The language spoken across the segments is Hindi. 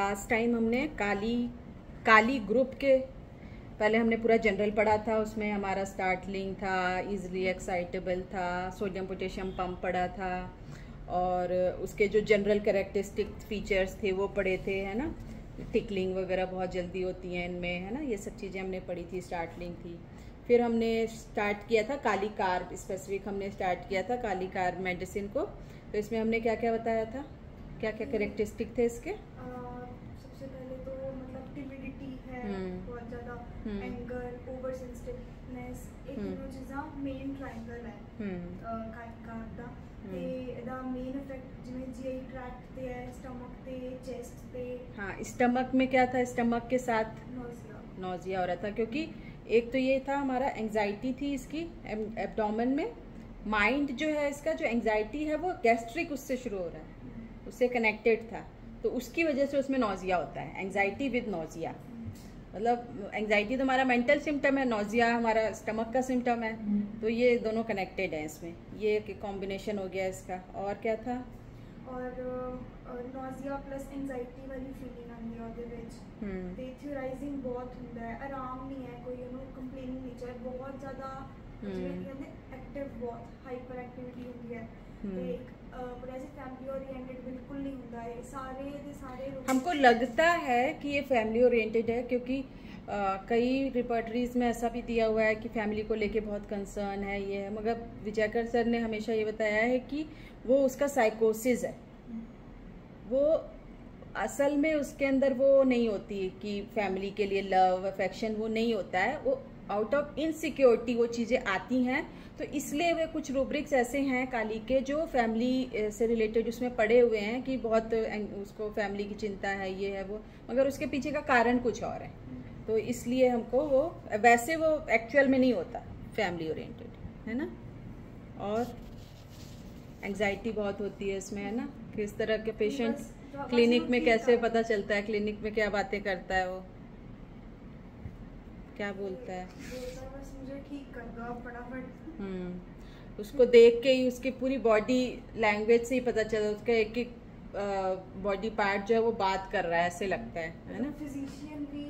लास्ट टाइम हमने काली ग्रुप के पहले हमने पूरा जनरल पढ़ा था। उसमें हमारा स्टार्टलिंग था, इजीली एक्साइटेबल था, सोडियम पोटेशियम पंप पढ़ा था और उसके जो जनरल कैरेक्टरिस्टिक फीचर्स थे वो पढ़े थे, है ना। टिकलिंग वगैरह बहुत जल्दी होती है इनमें, है ना। ये सब चीज़ें हमने पढ़ी थी, स्टार्टलिंग थी। फिर हमने स्टार्ट किया था काली कार्ब, स्पेसिफिक हमने स्टार्ट किया था काली कार्ब मेडिसिन को। तो इसमें हमने क्या क्या बताया था, क्या क्या कैरेक्टरिस्टिक थे इसके? सबसे पहले तो मतलब टिमिडिटी है, बहुत ज़्यादा एंगर, ओवर सेंसिटिवनेस, ਇਹ तीनों चीज़ां मेन ट्रायंगल है ਕਾਲੀ कार्ब ਦਾ। ਤੇ ਇਹਦਾ ਮੇਨ ਇਫੈਕਟ ਜਿਵੇਂ जीआई ट्रैक्ट ਤੇ है, स्टमक ਤੇ, चेस्ट पे। हाँ, स्टमक में क्या था? स्टमक के साथ नोजिया हो रहा था, क्योंकि एक तो ये था हमारा एंजाइटी थी इसकी एब्डोमेन में। माइंड जो है इसका, जो एंजाइटी है वो गैस्ट्रिक उससे शुरू हो रहा है, उससे कनेक्टेड था, तो उसकी वजह से उसमें नोजिया होता है। एंजाइटी विद नोजिया, मतलब एंजाइटी तो हमारा मेंटल सिम्टम है, नोजिया हमारा स्टमक का सिम्टम है, तो ये दोनों कनेक्टेड हैं इसमें। ये एक कॉम्बिनेशन हो गया इसका। और क्या था? और नोजिया प्लस एंजाइटी वाली फीलिंग आती है ਉਹਦੇ ਵਿੱਚ ਤੇ ਥਿਓਰਾਈਜ਼ਿੰਗ ਬਹੁਤ ਹੁੰਦਾ ਹੈ, ਆਰਾਮ ਨਹੀਂ ਹੈ, ਕੋਈ ਉਹਨੂੰ ਕੰਪਲੇਨਿੰਗ ਨੇਚਰ ਬਹੁਤ ਜ਼ਿਆਦਾ, ਜਿਵੇਂ ਕਹਿੰਦੇ ਐਕਟਿਵ, ਬਹੁਤ ਹਾਈਪਰ ਐਕਟੀਵਿਟੀ ਹੁੰਦੀ ਹੈ ਤੇ प्रोग्रेसिव फैमिली ओरिएंटेड बिल्कुल नहीं होता है। सारे के सारे हमको लगता है कि ये फैमिली ओरिएंटेड है, क्योंकि कई रिपोर्टरीज में ऐसा भी दिया हुआ है कि फैमिली को लेके बहुत कंसर्न है, ये है। मगर विजयकर सर ने हमेशा ये बताया है कि वो उसका साइकोसिस है, वो असल में उसके अंदर वो नहीं होती कि फैमिली के लिए लव अफेक्शन, वो नहीं होता है, वो आउट ऑफ इनसिक्योरिटी वो चीज़ें आती हैं। तो इसलिए वे कुछ रूब्रिक्स ऐसे हैं काली के जो फैमिली से रिलेटेड उसमें पड़े हुए हैं कि बहुत उसको फैमिली की चिंता है, ये है वो, मगर उसके पीछे का कारण कुछ और है। तो इसलिए हमको वो वैसे वो एक्चुअल में नहीं होता फैमिली ओरिएंटेड, है ना। और एंजाइटी बहुत होती है इसमें, है ना। किस तरह के पेशेंट क्लिनिक में कैसे पता चलता है, क्लिनिक में क्या बातें करता है वो, क्या बोलता है? बस मुझे ठीक कर दो आप फटाफट। उसको देख के ही, उसकी पूरी बॉडी लैंग्वेज से ही पता चला, उसका एक एक बॉडी पार्ट जो है वो बात कर रहा है, ऐसे लगता है ना। फिजिशियन भी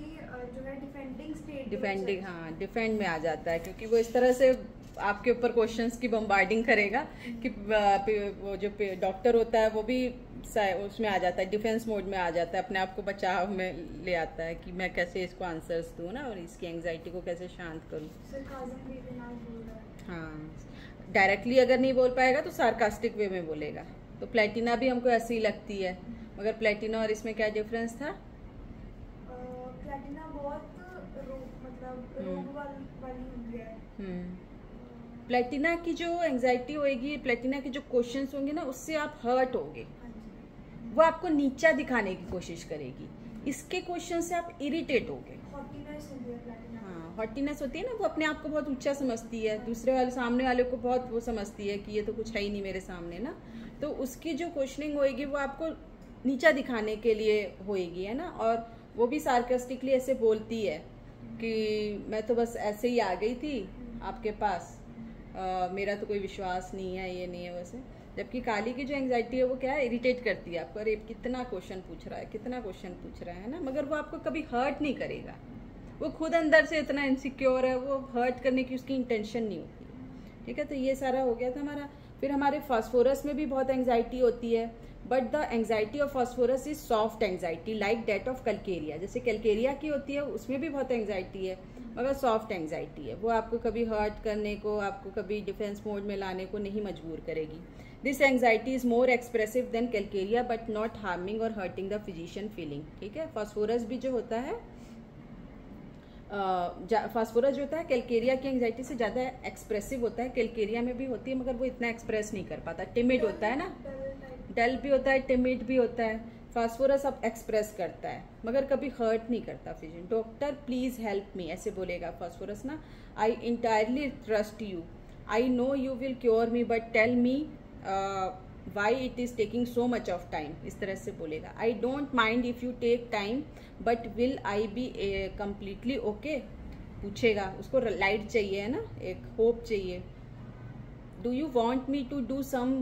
जो है डिफेंडिंग स्टेट, डिफेंडिंग, हाँ, डिफेंड में आ जाता है, क्योंकि वो इस तरह से आपके ऊपर क्वेश्चंस की बम्बार्डिंग करेगा कि वो जो डॉक्टर होता है वो भी उसमें आ जाता है, डिफेंस मोड में आ जाता है, अपने आप को बचाव में ले आता है कि मैं कैसे इसको आंसर्स दूँ ना, और इसकी एंजाइटी को कैसे शांत करूँ। हाँ, डायरेक्टली अगर नहीं बोल पाएगा तो सार्कास्टिक वे में बोलेगा। तो प्लेटिना भी हमको ऐसी ही लगती है, मगर प्लेटिना और इसमें क्या डिफरेंस था? प्लेटिना बहुत मतलब रोग वाली होती है। प्लेटिना की जो एंजाइटी होगी, प्लेटिना के जो क्वेश्चंस होंगे ना, उससे आप हर्ट होगे, वो आपको नीचा दिखाने की कोशिश करेगी। इसके क्वेश्चन से आप इरिटेट होगे। हाँ, हॉटीनेस होती है ना, वो अपने आप को बहुत ऊंचा समझती है, दूसरे वाले सामने वाले को बहुत वो समझती है कि ये तो कुछ है ही नहीं मेरे सामने ना। तो उसकी जो क्वेश्चनिंग होएगी वो आपको नीचा दिखाने के लिए होएगी, है ना। और वो भी सार्कास्टिकली ऐसे बोलती है कि मैं तो बस ऐसे ही आ गई थी आपके पास, मेरा तो कोई विश्वास नहीं है, ये नहीं है वैसे। जबकि काली की जो एंजाइटी है वो क्या है, इरिटेट करती है आपको, अरे कितना क्वेश्चन पूछ रहा है, कितना क्वेश्चन पूछ रहा है ना। मगर वो आपको कभी हर्ट नहीं करेगा, वो खुद अंदर से इतना इनसिक्योर है, वो हर्ट करने की उसकी इंटेंशन नहीं होती है, ठीक है। तो ये सारा हो गया था हमारा। फिर हमारे फास्फोरस में भी बहुत एंजाइटी होती है, but the anxiety of phosphorus is soft anxiety like that of calcarea. जैसे कैलकेरिया की होती है उसमें भी बहुत एंजाइटी है, मगर सॉफ्ट एंजाइटी है, वो आपको कभी हर्ट करने को, आपको कभी डिफेंस मोड में लाने को नहीं मजबूर करेगी। This anxiety is more expressive than calcarea but not harming or hurting the physician feeling, ठीक है। फास्फोरस भी जो होता है, फास्फोरस जो होता है कैलकेरिया की एंजाइटी से ज़्यादा एक्सप्रेसिव होता है। कैलकेरिया में भी होती है मगर वो इतना एक्सप्रेस नहीं कर पाता, टिमिड होता है ना, डल भी होता है, टिमिड भी होता है। फास्फोरस अब एक्सप्रेस करता है मगर कभी हर्ट नहीं करता physician. Doctor please help me, ऐसे बोलेगा फास्फोरस ना। I entirely trust you, I know you will cure me, but tell me why it is taking so much of time, इस तरह से बोलेगा। I don't mind if you take time but will I be completely okay, पूछेगा। उसको लाइट चाहिए है ना, एक होप चाहिए। Do you want me to do some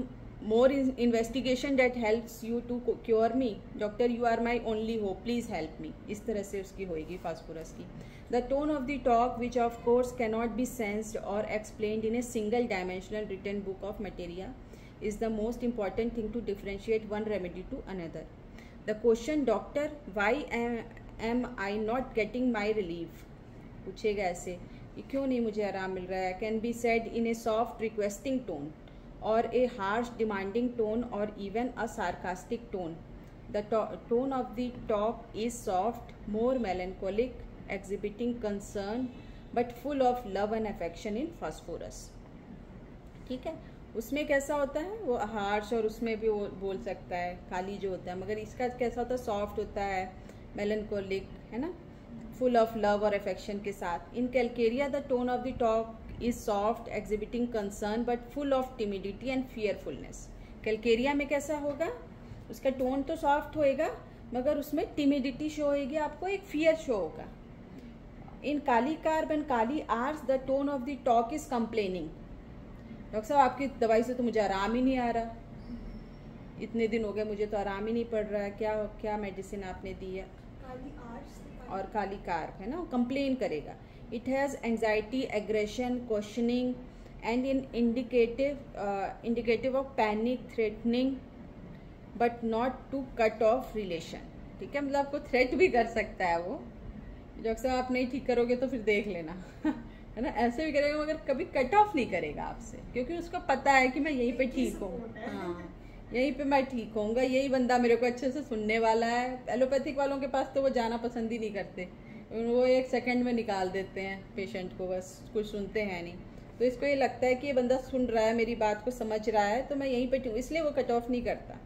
more investigation that helps you to cure me. Doctor, you are my only hope. Please help me. इस तरह से उसकी होएगी फास्फोरस की. The tone of the talk, which of course cannot be sensed or explained in a single dimensional written book of materia, is the most important thing to differentiate one remedy to another. The question, doctor, why am I not getting my relief? पूछेगा ऐसे, क्यों नहीं मुझे आराम मिल रहा है, can be said in a soft requesting tone or a harsh demanding tone or even a sarcastic tone. The tone of the talk is soft, more melancholic, exhibiting concern but full of love and affection in phosphorus. ठीक है, उसमें कैसा होता है वो हार्श, और उसमें भी वो बोल सकता है काली जो होता है, मगर इसका कैसा होता है सॉफ्ट होता है, मेलनकोलिक है ना, फुल ऑफ लव और अफेक्शन के साथ. In Calcarea the tone of the talk is soft, exhibiting concern but full of timidity and fearfulness. Calcarea में कैसा होगा, उसका टोन तो सॉफ्ट होएगा मगर उसमें टिमिडिटी शो होएगी, आपको एक फियर शो होगा. In Kali carb and Kali ars the tone of the talk is complaining. Doctor साहब आपकी दवाई से तो मुझे आराम ही नहीं आ रहा, इतने दिन हो गए मुझे तो आराम ही नहीं पड़ रहा है, क्या क्या मेडिसिन आपने दी है. काली आर्स और काली कार्ब है ना, कंप्लेन करेगा. It has anxiety, aggression, questioning and in indicative of panic, threatening but not to cut off relation. ठीक है, मतलब आपको थ्रेट भी कर सकता है वो. डॉक्टर साहब आप नहीं ठीक करोगे तो फिर देख लेना है ना, ऐसे भी करेगा मगर कभी कट ऑफ नहीं करेगा आपसे, क्योंकि उसको पता है कि मैं यहीं पे ठीक हूँ. हाँ, यहीं पे मैं ठीक होऊंगा, यही बंदा मेरे को अच्छे से सुनने वाला है. एलोपैथिक वालों के पास तो वो जाना पसंद ही नहीं करते, वो 1 सेकंड में निकाल देते हैं पेशेंट को, बस कुछ सुनते हैं नहीं. तो इसको ये लगता है कि ये बंदा सुन रहा है, मेरी बात को समझ रहा है, तो मैं यहीं पे ठीक हूँ, इसलिए वो कट ऑफ नहीं करता.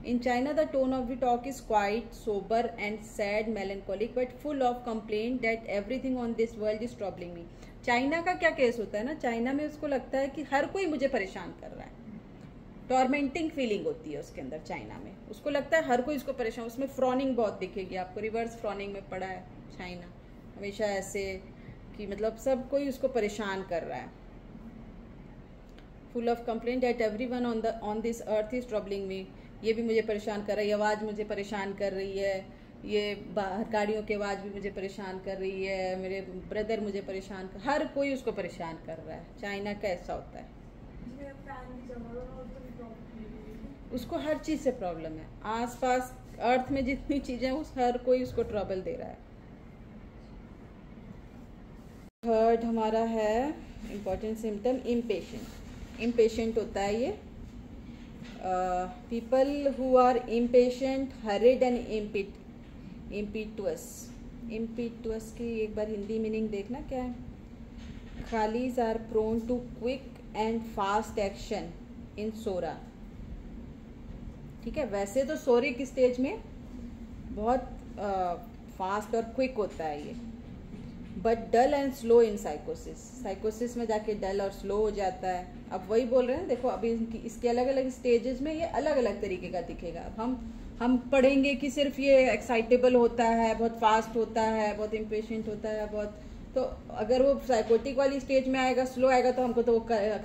In China, the tone of the talk is quiet, sober and sad, melancholic, but full of complaint that everything on this world is troubling me. China का क्या केस होता है ना, चाइना में उसको लगता है कि हर कोई मुझे परेशान कर रहा है. टॉर्मेंटिंग फीलिंग होती है उसके अंदर चाइना में, उसको लगता है हर कोई उसको परेशान. उसमें फ्रॉनिंग बहुत दिखेगी आपको, रिवर्स फ्रॉनिंग में पड़ा है चाइना, हमेशा ऐसे कि मतलब सब कोई उसको परेशान कर रहा है. Full of complaint that everyone on this earth is troubling me. ये भी मुझे परेशान कर रही है, आवाज़ मुझे परेशान कर रही है, ये बाहर गाड़ियों की आवाज़ भी मुझे परेशान कर रही है, मेरे ब्रदर मुझे परेशान कर, हर कोई उसको परेशान कर रहा है. चाइना का ऐसा होता है, उसको हर चीज़ से प्रॉब्लम है. आसपास अर्थ में जितनी चीज़ें उस हर कोई उसको ट्रबल दे रहा है. थर्ड हमारा है इम्पोर्टेंट सिम्टम, इम्पेशेंट. इम्पेशेंट होता है ये. People who are impatient, hurried and impetuous. Impetuous की एक बार हिंदी मीनिंग देखना क्या है. Kalis are prone to quick and fast action in psora. ठीक है, वैसे तो सोरे की स्टेज में बहुत फास्ट और क्विक होता है ये, बट डल एंड स्लो इन साइकोसिस. साइकोसिस में जाके डल और स्लो हो जाता है. अब वही बोल रहे हैं, देखो अभी इसके अलग अलग स्टेजेस में ये अलग अलग तरीके का दिखेगा. अब हम पढ़ेंगे कि सिर्फ ये एक्साइटेबल होता है, बहुत फास्ट होता है, बहुत इम्पेशेंट होता है, बहुत, तो अगर वो साइकोटिक वाली स्टेज में आएगा, स्लो आएगा, तो हमको तो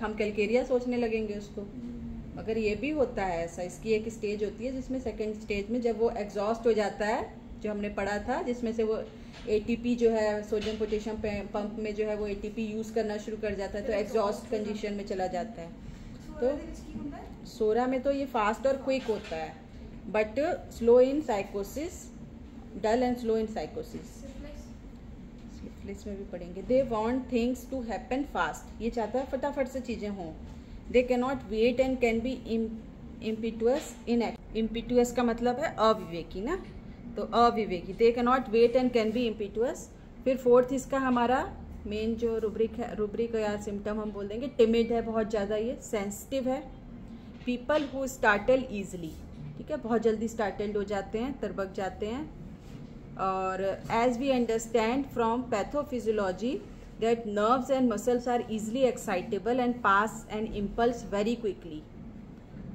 हम कैलकेरिया सोचने लगेंगे उसको. अगर ये भी होता है ऐसा, इसकी एक स्टेज होती है जिसमें सेकेंड स्टेज में जब वो एग्जॉस्ट हो जाता है, जो हमने पढ़ा था, जिसमें से वो एटीपी जो है सोडियम पोटेशियम पंप में जो है वो एटीपी यूज़ करना शुरू कर जाता है, तो एग्जॉस्ट कंडीशन में चला जाता है. तो सोरा में तो ये फास्ट और क्विक होता है, but slow in साइकोसिस, dull and slow in साइकोसिस. Syphilis में भी पढ़ेंगे. They want things to happen fast. ये चाहता है फटाफट से चीज़ें हों. They can not wait and can be इम्पिटुअस. इम्पिटुअस का मतलब है अविवेकी ना, तो अविवेकी. They can not wait and can be इम्पिटुअस. फिर फोर्थ इसका हमारा मेन जो रूब्रिक या सिम्टम हम बोल देंगे, टिमिड है बहुत ज़्यादा, ये सेंसिटिव है. People who startle easily. ठीक है, बहुत जल्दी स्टार्टल्ड हो जाते हैं, तरबक जाते हैं. और as we understand from pathophysiology that nerves and muscles are easily excitable and pass and impulse very quickly.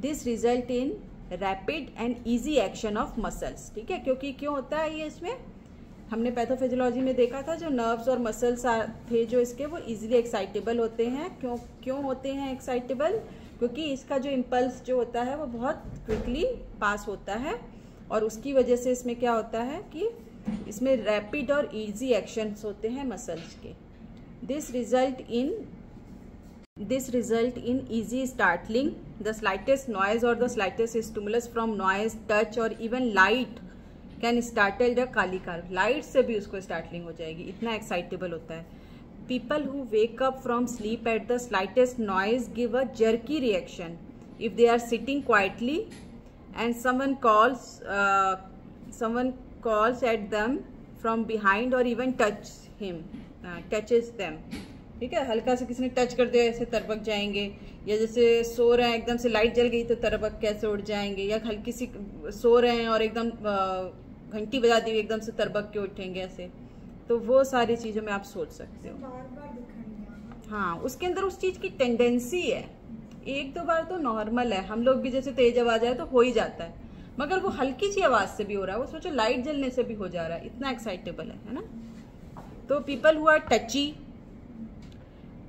This result in rapid and easy action of muscles. ठीक है, क्योंकि क्यों होता है ये, इसमें हमने पैथोफिजियोलॉजी में देखा था, जो नर्व्स और मसल्स थे जो इसके, वो इजीली एक्साइटेबल होते हैं. क्यों होते हैं एक्साइटेबल? क्योंकि इसका जो इम्पल्स जो होता है वो बहुत क्विकली पास होता है, और उसकी वजह से इसमें क्या होता है कि इसमें रैपिड और इजी एक्शंस होते हैं मसल्स के। This result in easy startling, the slightest noise और the slightest stimulus from noise, touch और even light can startle the Kali carb. Light से भी उसको स्टार्टलिंग हो जाएगी, इतना एक्साइटेबल होता है। People who wake up from sleep at the slightest noise give a jerky reaction. If they are sitting quietly and someone calls at them from behind or even touches them, ठीक है, हल्का से किसी ने टच कर दिया ऐसे तरबक जाएंगे, या जैसे सो रहे हैं एकदम से लाइट जल गई तो तरबक कैसे उड़ जाएंगे, या हल्की सी सो रहे हैं और एकदम घंटी बजा दी एकदम से तरबक के उठेंगे ऐसे। तो वो सारी चीज़ों में आप सोच सकते हो। हाँ, उसके अंदर उस चीज़ की टेंडेंसी है। एक दो बार तो नॉर्मल है, हम लोग भी जैसे तेज आवाज आए तो हो ही जाता है, मगर वो हल्की सी आवाज से भी हो रहा है, वो सोचो लाइट जलने से भी हो जा रहा है, इतना एक्साइटेबल है ना। तो people who are touchy,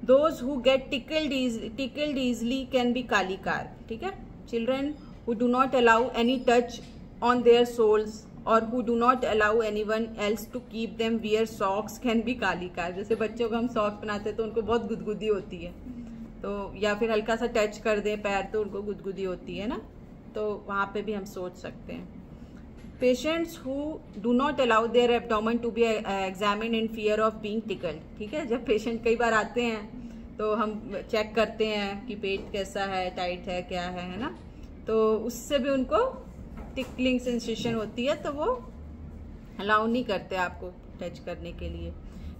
those who get tickled easily can be Kali carb, ठीक है। Children who do not allow any touch on their soles और who do not allow anyone else to keep them wear socks can be कालिकार। जैसे बच्चों को हम सॉक्स पहनाते हैं तो उनको बहुत गुदगुदी होती है, तो या फिर हल्का सा टच कर दें पैर तो उनको गुदगुदी होती है ना, तो वहाँ पे भी हम सोच सकते हैं। Patients who do not allow their abdomen to be examined in fear of being tickled, ठीक है। जब पेशेंट कई बार आते हैं तो हम चेक करते हैं कि पेट कैसा है, टाइट है, क्या है ना, तो उससे भी उनको टिकलिंग सेंसेशन होती है, तो वो अलाउ नहीं करते आपको टच करने के लिए।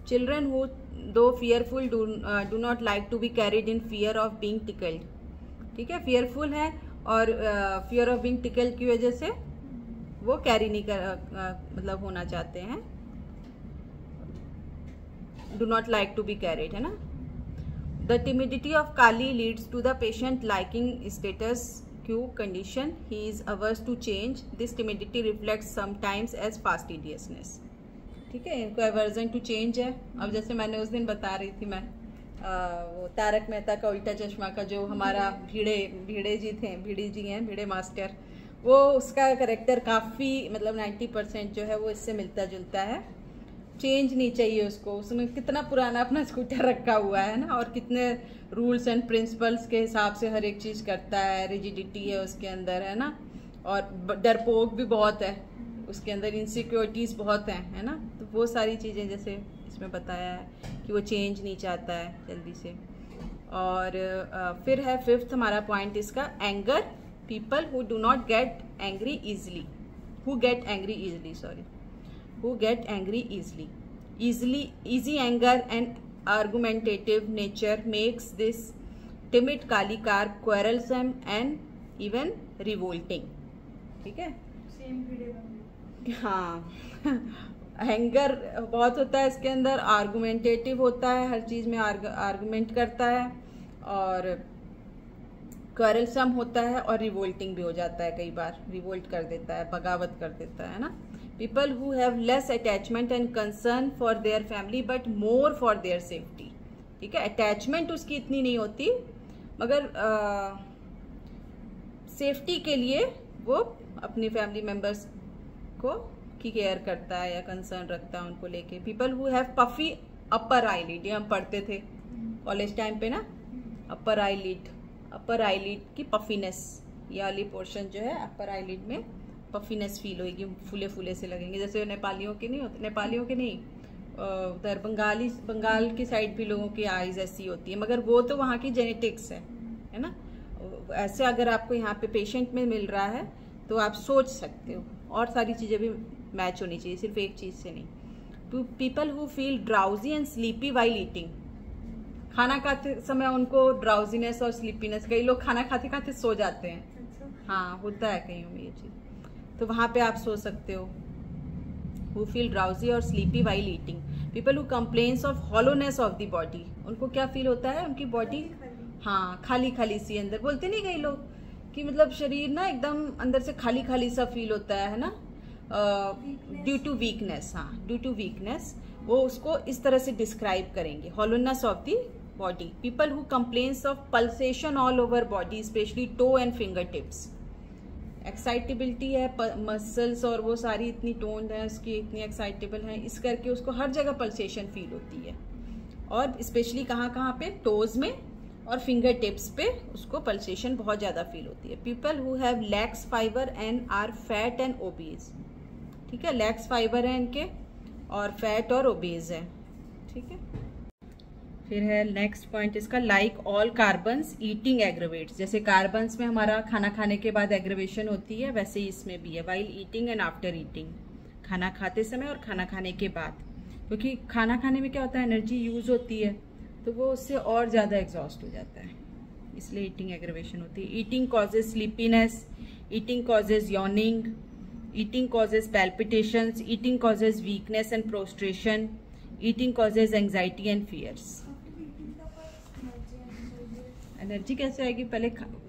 Children who though fearful do not like to be carried in fear of being tickled, ठीक है, फियरफुल है और फियर ऑफ बीइंग टिकल्ड की वजह से वो कैरी नहीं मतलब होना चाहते हैं, do not like to be carried, है ना। The timidity of kali leads to the patient liking status condition. He is averse to change. This timidity reflects sometimes as fastidiousness, ठीक है। इनको एवर्जन टू चेंज है। अब जैसे मैंने उस दिन बता रही थी मैं वो तारक मेहता का उल्टा चश्मा का जो हमारा भिड़े जी थे, भिड़े मास्टर, वो उसका करेक्टर काफ़ी मतलब 90% जो है वो इससे मिलता जुलता है। चेंज नहीं चाहिए उसको, उसमें कितना पुराना अपना स्कूटर रखा हुआ है ना, और कितने रूल्स एंड प्रिंसिपल्स के हिसाब से हर एक चीज़ करता है, रिजिडिटी है उसके अंदर, है ना, और डरपोक भी बहुत है उसके अंदर, इनसिक्योरिटीज़ बहुत हैं, है ना। तो वो सारी चीज़ें जैसे इसमें बताया है कि वो चेंज नहीं चाहता है जल्दी से। और फिर है फिफ्थ हमारा पॉइंट इसका, anger, people who do not get angry easily, who get angry easily. Easy anger and argumentative nature makes this timid कालिकार quarrelsome and even revolting, ठीक है। हाँ एंगर बहुत होता है इसके अंदर, आर्गुमेंटेटिव होता है, हर चीज़ में आर्गुमेंट करता है, और क्वेरलसम होता है, और रिवोल्टिंग भी हो जाता है, कई बार रिवोल्ट कर देता है, बगावत कर देता है ना। People who have less attachment and concern for their family but more for their safety, ठीक है। अटैचमेंट उसकी इतनी नहीं होती, मगर सेफ्टी के लिए वो अपनी फैमिली मेम्बर्स को की केयर करता है या कंसर्न रखता है उनको लेके। People who have puffy upper eyelid, ये हम पढ़ते थे कॉलेज टाइम पे ना, अपर आईलिड की पफीनेस, ये वाली पोर्शन जो है अपर आईलिड में पफीनेस फील होगी, फूले फूले से लगेंगे, जैसे नेपालियों के नहीं उधर बंगाल की साइड भी लोगों की आईज ऐसी होती है, मगर वो तो वहाँ की जेनेटिक्स है ना। ऐसे अगर आपको यहाँ पे पेशेंट में मिल रहा है तो आप सोच सकते हो, और सारी चीज़ें भी मैच होनी चाहिए, सिर्फ एक चीज़ से नहीं। To people who feel drowsy and sleepy while eating, खाना खाते समय उनको ड्राउजीनेस और स्लीपीनेस, कई लोग खाना खाते खाते सो जाते हैं, हाँ होता है कईयों में ये चीज़, तो वहाँ पे आप सो सकते हो। हु फील ड्राउजी और sleepy while eating, people who complains of hollowness of the body, उनको क्या फील होता है, उनकी बॉडी हाँ खाली खाली सी अंदर, बोलते नहीं कई लोग कि मतलब शरीर ना एकदम अंदर से खाली खाली सा फील होता है ना, ड्यू टू वीकनेस, हाँ ड्यू टू वीकनेस, वो उसको इस तरह से डिस्क्राइब करेंगे, hollowness of the body. People who complains of pulsation all over body, especially toe and fingertips. Excitability है मसल्स और वो सारी इतनी टोन्ड है, उसकी इतनी एक्साइटेबल है, इस करके उसको हर जगह पल्सेशन फील होती है, और स्पेशली कहाँ पे, टोज में और फिंगर टिप्स पे उसको पल्सेशन बहुत ज़्यादा फील होती है. People who have lax fibre and are fat and obese. ठीक है, लैक्स फाइबर है इनके और फैट और ओबीज है. ठीक है, फिर है नेक्स्ट पॉइंट इसका, लाइक ऑल कार्बन्स ईटिंग एग्रेवेट्स. जैसे कार्बन्स में हमारा खाना खाने के बाद एग्रेवेशन होती है, वैसे ही इसमें भी है, while eating and after eating. खाना खाते समय और खाना खाने के बाद, क्योंकि खाना खाने में क्या होता है, एनर्जी यूज होती है, तो वो उससे और ज़्यादा एग्जॉस्ट हो जाता है, इसलिए ईटिंग एग्रेवेशन होती है. Eating causes sleepiness, eating causes yawning, eating causes palpitations, eating causes weakness and prostration, eating causes anxiety and fears. Energy कैसे आएगी, पहले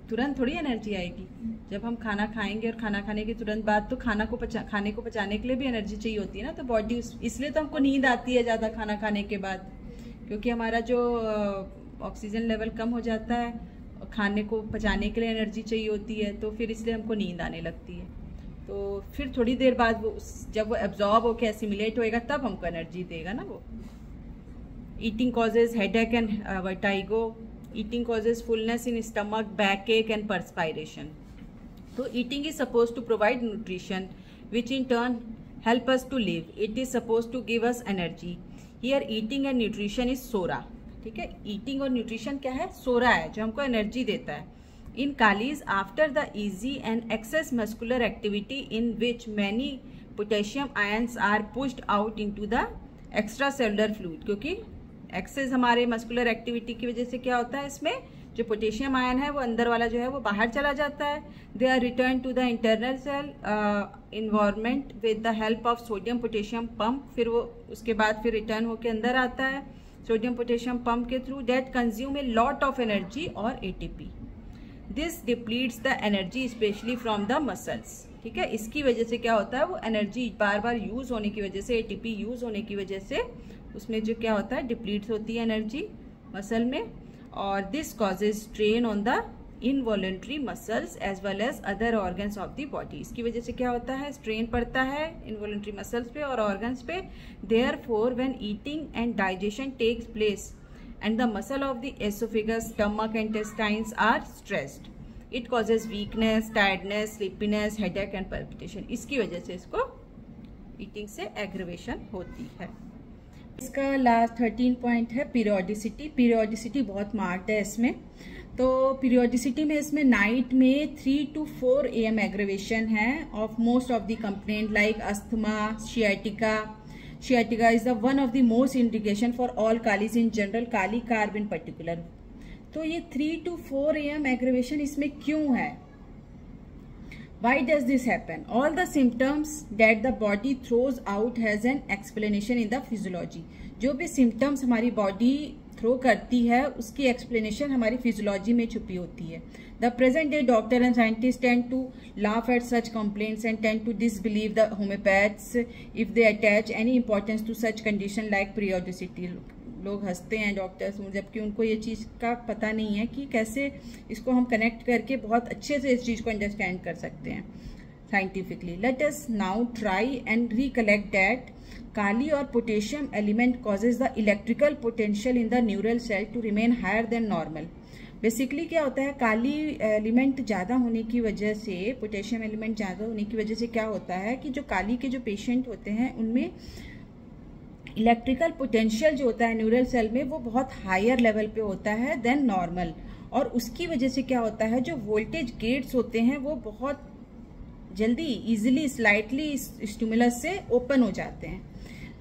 तुरंत थोड़ी एनर्जी आएगी. जब हम खाना खाएंगे और खाना खाने के तुरंत बाद तो खाने को पचाने के लिए भी एनर्जी चाहिए होती है ना, तो बॉडी, इसलिए तो हमको नींद आती है ज़्यादा खाना खाने के बाद, क्योंकि हमारा जो ऑक्सीजन लेवल कम हो जाता है, खाने को पचाने के लिए एनर्जी चाहिए होती है, तो फिर इसलिए हमको नींद आने लगती है. तो फिर थोड़ी देर बाद वो जब वो एब्जॉर्ब होकर एसिमिलेट होएगा तब हमको एनर्जी देगा ना वो. Eating causes headache and vertigo. Eating causes fullness in stomach, backache and perspiration. So eating is supposed to provide nutrition, which in turn help us to live. It is supposed to give us energy. Here eating and nutrition is sora. ठीक है, eating और nutrition क्या है, सोरा है जो हमको एनर्जी देता है. In Kalis, after the easy and excess muscular activity in which many potassium ions are pushed out into the extracellular fluid, क्योंकि एक्सेस हमारे मस्कुलर एक्टिविटी की वजह से क्या होता है, इसमें जो पोटेशियम आयन है वो अंदर वाला जो है वो बाहर चला जाता है. They are return to the internal cell environment with the help of sodium potassium pump. फिर वो उसके बाद फिर रिटर्न होके अंदर आता है सोडियम पोटेशियम पंप के through, that consume a lot of energy और ATP. This depletes the energy specially from the muscles. ठीक है, इसकी वजह से क्या होता है, वो एनर्जी बार बार यूज होने की वजह से, एटीपी यूज होने की वजह से उसमें जो क्या होता है, डिप्लीट होती है एनर्जी मसल में, और this causes strain on the involuntary muscles as well as other organs of the body. इसकी वजह से क्या होता है, स्ट्रेन पड़ता है इनवॉलेंट्री मसल्स पे और ऑर्गन्स पे. Therefore when eating and digestion takes place and the muscle of the oesophagus, stomach and intestines are stressed, it causes weakness, tiredness, sleepiness, headache and palpitation. इसकी वजह से इसको ईटिंग से एग्रेवेशन होती है. इसका लास्ट 13 पॉइंट है पीरियोडिसिटी. पीरियोडिसिटी बहुत मार्क्ड है इसमें. तो पीरियोडिसिटी में इसमें नाइट में 3 to 4 AM एग्रेवेशन है of most of the complaint like asthma, sciatica. Sciatica is the one of the most indication for all kalij in general, kali carb in particular. तो ये 3 to 4 AM एग्रेवेशन इसमें क्यों है? Why does this happen? All the symptoms that the body throws out has an explanation in the physiology. जो भी symptoms हमारी body थ्रो करती है उसकी explanation हमारी physiology में छुपी होती है. The present day doctor and scientists tend to laugh at such complaints and tend to disbelieve the homeopaths if they attach any importance to such condition like periodicity. लोग हंसते हैं डॉक्टर्स, जबकि उनको ये चीज़ का पता नहीं है कि कैसे इसको हम कनेक्ट करके बहुत अच्छे से इस चीज़ को अंडरस्टैंड कर सकते हैं scientifically. Let us now try and recollect that Kali और potassium element causes the electrical potential in the neural cell to remain higher than normal. Basically क्या होता है, काली एलिमेंट ज़्यादा होने की वजह से, पोटेशियम एलिमेंट ज़्यादा होने की वजह से क्या होता है कि जो काली के जो पेशेंट होते हैं उनमें इलेक्ट्रिकल पोटेंशियल जो होता है न्यूरल सेल में वो बहुत हायर लेवल पे होता है देन नॉर्मल, और उसकी वजह से क्या होता है, जो वोल्टेज गेट्स होते हैं वो बहुत जल्दी इजीली स्लाइटली स्टिमुलस से ओपन हो जाते हैं.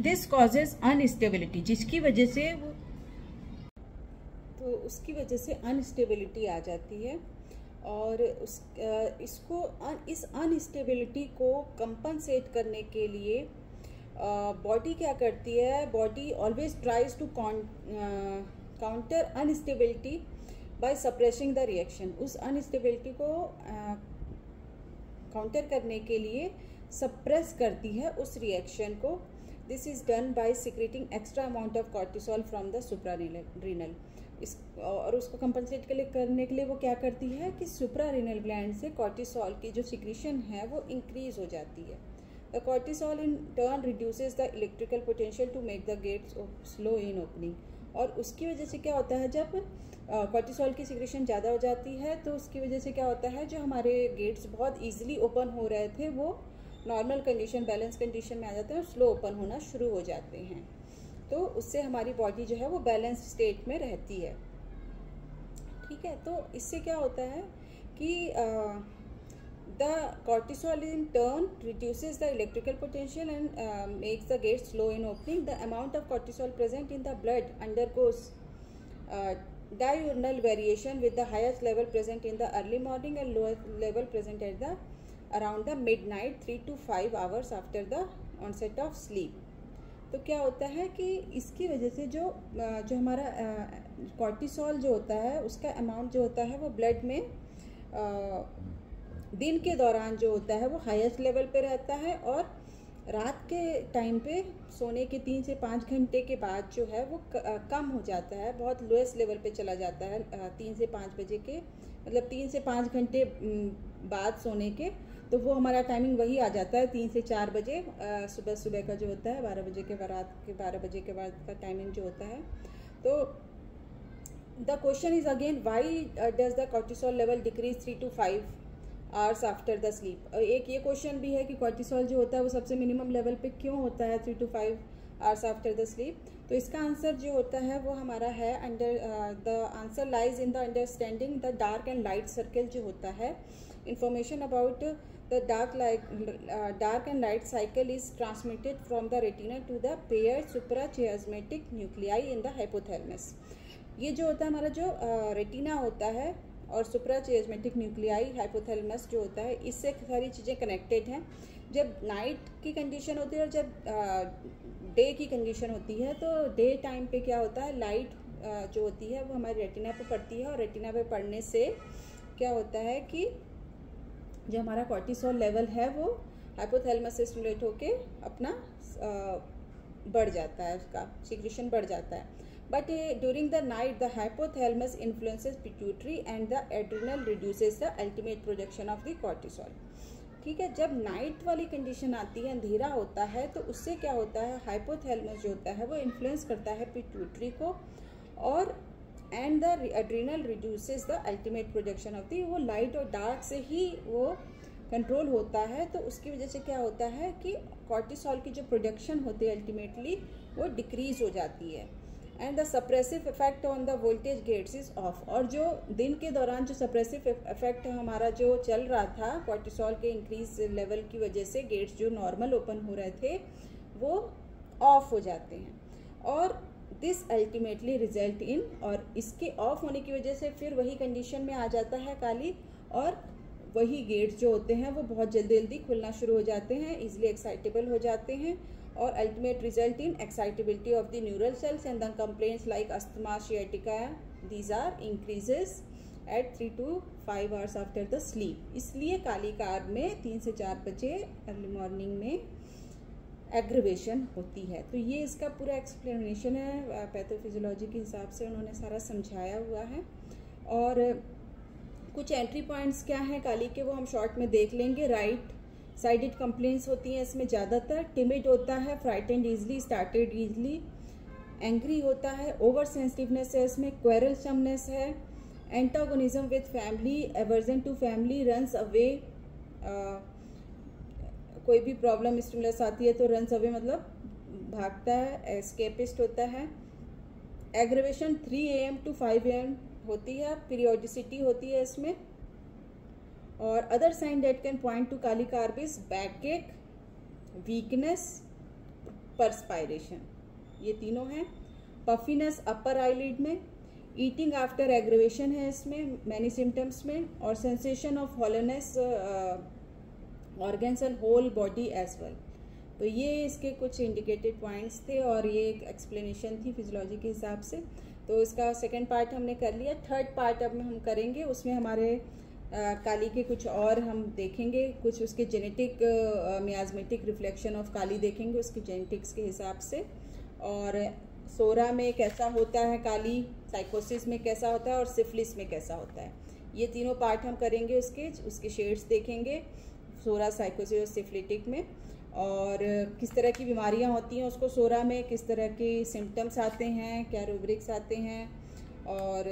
दिस कॉजेज अनस्टेबिलिटी, जिसकी वजह से वो, तो उसकी वजह से अनस्टेबिलिटी आ जाती है, और इस अनस्टेबिलिटी को कंपनसेट करने के लिए बॉडी क्या करती है, body always tries to counter unstability by suppressing the reaction. उस अनस्टेबिलिटी को काउंटर करने के लिए सप्रेस करती है उस रिएक्शन को. This is done by secreting extra amount of cortisol from the suprarenal. और उसको कंपनसेट करने के लिए वो क्या करती है कि सुप्रारेनल ग्लैंड से कॉर्टिसोल की जो सिक्रीशन है वो इंक्रीज हो जाती है। The cortisol in turn reduces the electrical potential to make the gates slow in opening, और उसकी वजह से क्या होता है, जब कॉर्टिसोल की सिक्रीशन ज़्यादा हो जाती है तो उसकी वजह से क्या होता है, जो हमारे गेट्स बहुत ईजिली ओपन हो रहे थे वो नॉर्मल कंडीशन, बैलेंस कंडीशन में आ जाते हैं और स्लो ओपन होना शुरू हो जाते हैं। तो उससे हमारी बॉडी जो है वो बैलेंस स्टेट में रहती है। ठीक है, तो इससे क्या होता है कि the cortisol in turn reduces the electrical potential and makes the gate slow in opening. The amount of cortisol present in the blood undergoes diurnal variation with the highest level present in the early morning and lowest level present at the around the midnight 3 to 5 hours after the onset of sleep। तो क्या होता है कि इसकी वजह से जो हमारा कॉर्टिसोल जो होता है उसका अमाउंट जो होता है वो ब्लड में दिन के दौरान जो होता है वो हाईएस्ट लेवल पे रहता है, और रात के टाइम पे सोने के 3 से 5 घंटे के बाद जो है वो कम हो जाता है, बहुत लोएस्ट लेवल पे चला जाता है 3 से 5 बजे के, मतलब 3 से 5 घंटे बाद सोने के, तो वो हमारा टाइमिंग वही आ जाता है 3 से 4 बजे सुबह का जो होता है 12 बजे के बाद, रात के 12 बजे के बाद का टाइमिंग जो होता है। तो the question is again why does the cortisol level decrease 3 to 5 hours after the sleep. एक ये क्वेश्चन भी है कि कॉर्टिसोल जो होता है वो सबसे मिनिमम लेवल पे क्यों होता है 3 to 5 hours after the sleep. तो इसका आंसर जो होता है वो हमारा है the answer lies in the understanding the dark and light circle जो होता है। Information about the dark and light cycle is transmitted from the retina to the pair suprachiasmatic nuclei in the hypothalamus. ये जो होता है हमारा जो रेटिना होता है और सुप्राचियास्मेटिक न्यूक्लियाई हाइपोथैलेमस जो होता है, इससे सारी चीज़ें कनेक्टेड हैं। जब नाइट की कंडीशन होती है और जब डे की कंडीशन होती है, तो डे टाइम पे क्या होता है, लाइट जो होती है वो हमारी रेटिना पे पड़ती है, और रेटिना पे पड़ने से क्या होता है कि जो हमारा कॉर्टिसोल लेवल है वो हाइपोथैलेमस से स्टिमुलेट होके अपना बढ़ जाता है, उसका सिक्रीशन बढ़ जाता है। But during the night, the hypothalamus influences pituitary and the adrenal reduces the ultimate production of the cortisol। ठीक है, जब नाइट वाली कंडीशन आती है, अंधेरा होता है, तो उससे क्या होता है, हाइपोथैलेमस जो होता है वो इन्फ्लुएंस करता है पिट्यूटरी को, और and the adrenal reduces the ultimate production of the, वो लाइट और डार्क से ही वो कंट्रोल होता है। तो उसकी वजह से क्या होता है कि कॉर्टिसोल की जो प्रोडक्शन होती है अल्टीमेटली वो डिक्रीज हो जाती है। And the suppressive effect on the voltage gates is off, और जो दिन के दौरान जो सप्रेसिव इफेक्ट हमारा जो चल रहा था कॉर्टिसोल के इंक्रीज लेवल की वजह से, गेट्स जो नॉर्मल ओपन हो रहे थे वो ऑफ हो जाते हैं, और दिस अल्टीमेटली रिजल्ट इन, और इसके ऑफ होने की वजह से फिर वही कंडीशन में आ जाता है काली, और वही गेट्स जो होते हैं वो बहुत जल्दी खुलना शुरू हो जाते हैं, इजिली एक्साइटेबल हो जाते हैं, और ultimate result in excitability of the neural cells and the complaints like asthma, sciatica, these are increases at 3 to 5 hours after the sleep. इसलिए काली कार में 3 से 4 बजे अर्ली मॉर्निंग में एग्रीवेशन होती है। तो ये इसका पूरा एक्सप्लेनेशन है, पैथोफिजियोलॉजी के हिसाब से उन्होंने सारा समझाया हुआ है। और कुछ एंट्री पॉइंट्स क्या हैं काली के वो हम शॉर्ट में देख लेंगे। राइट साइडेड कंप्लेंट्स होती हैं इसमें ज़्यादातर, टिमिड होता है, frightened easily, startled easily, angry होता है, ओवर सेंसिटिवनेस है इसमें, क्वेरलसमनेस है, antagonism with family, aversion to family, runs away, कोई भी प्रॉब्लम स्टिमुलस आती है तो रन्स अवे मतलब भागता है, एस्केपिस्ट होता है, एग्रीवेशन 3 AM to 5 AM होती है, पीरियोडिसिटी होती है इसमें, और other sign that can point to Kali carbs, back ache, weakness, perspiration, ये तीनों हैं। पफिनेस अपर आईलिड में, ईटिंग आफ्टर एग्रीवेशन है इसमें मैनी सिम्टम्स में, और sensation of hollowness organs and whole body as well. तो ये इसके कुछ इंडिकेटेड पॉइंट्स थे, और ये एक एक्सप्लेनेशन थी फिजियोलॉजी के हिसाब से। तो इसका सेकंड पार्ट हमने कर लिया, थर्ड पार्ट अब हम करेंगे, उसमें हमारे काली के कुछ और हम देखेंगे, कुछ उसके जेनेटिक मियाज़मेटिक रिफ्लेक्शन ऑफ काली देखेंगे उसके जेनेटिक्स के हिसाब से, और सोरा में कैसा होता है काली, साइकोसिस में कैसा होता है और सिफिलिस में कैसा होता है, ये तीनों पार्ट हम करेंगे। उसके शेड्स देखेंगे सोरा, साइकोसिस और सिफिलिटिक में, और किस तरह की बीमारियां होती हैं उसको सोरा में, किस तरह के सिम्टम्स आते हैं, क्या रूब्रिक्स आते हैं, और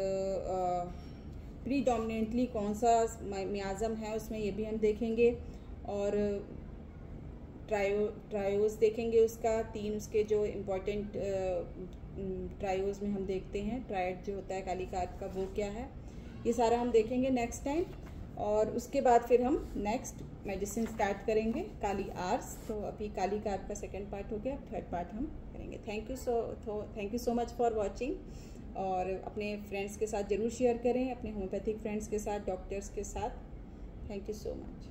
प्रीडोमिनेंटली कौन सा मियाज़म है उसमें, ये भी हम देखेंगे। और ट्रायोज देखेंगे उसका, 3 उसके जो इम्पोर्टेंट ट्रायोज में हम देखते हैं, ट्रायड जो होता है काली कार्प का वो क्या है, ये सारा हम देखेंगे नेक्स्ट टाइम। और उसके बाद फिर हम नेक्स्ट मेडिसिन स्टार्ट करेंगे काली आर्स। तो अभी काली कार्प का सेकंड पार्ट हो गया, थर्ड पार्ट हम करेंगे। Thank you so much for watching. और अपने फ्रेंड्स के साथ ज़रूर शेयर करें, अपने होम्योपैथिक फ्रेंड्स के साथ, डॉक्टर्स के साथ। Thank you so much.